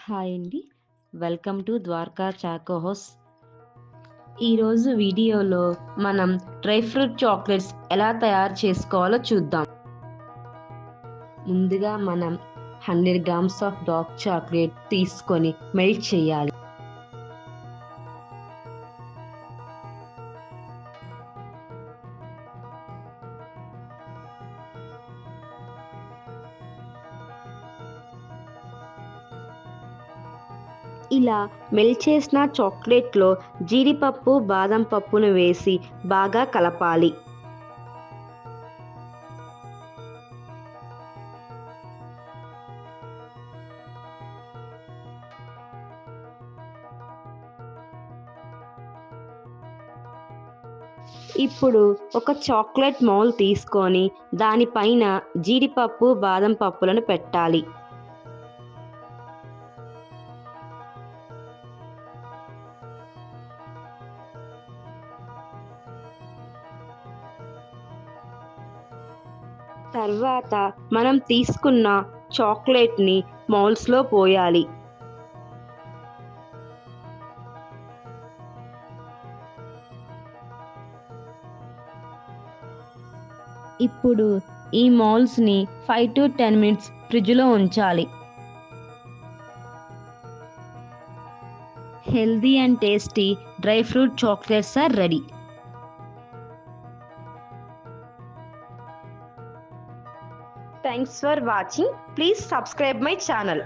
Hi అండి. Welcome to Dwaraka choco house. ఈరోజు వీడియోలో మనం డ్రై ఫ్రూట్ చాక్లెట్స్ ఎలా తయారు చేసుకోవాలో చూద్దాం. ముందుగా మనం 100 గ్రామ్స్ ఆఫ్ డార్క్ చాక్లెట్ తీసుకొని మెల్ట్ చేయాలి. ఇలా మెల్ట్ చేసిన చాక్లెట్లో జీడిపప్పు, బాదం పప్పును వేసి బాగా కలపాలి. ఇప్పుడు ఒక చాక్లెట్ మౌల్డ్ తీసుకొని దానిపైన జీడిపప్పు, బాదం పప్పులను పెట్టాలి. తర్వాత మనం తీసుకున్న చాక్లెట్ని మౌల్డ్స్లో పోయాలి. ఇప్పుడు ఈ మౌల్డ్స్ని 5 to 10 minutes ఫ్రిడ్జ్లో ఉంచాలి. Healthy and tasty dry fruit chocolates are ready. Thanks for watching. Please subscribe my channel.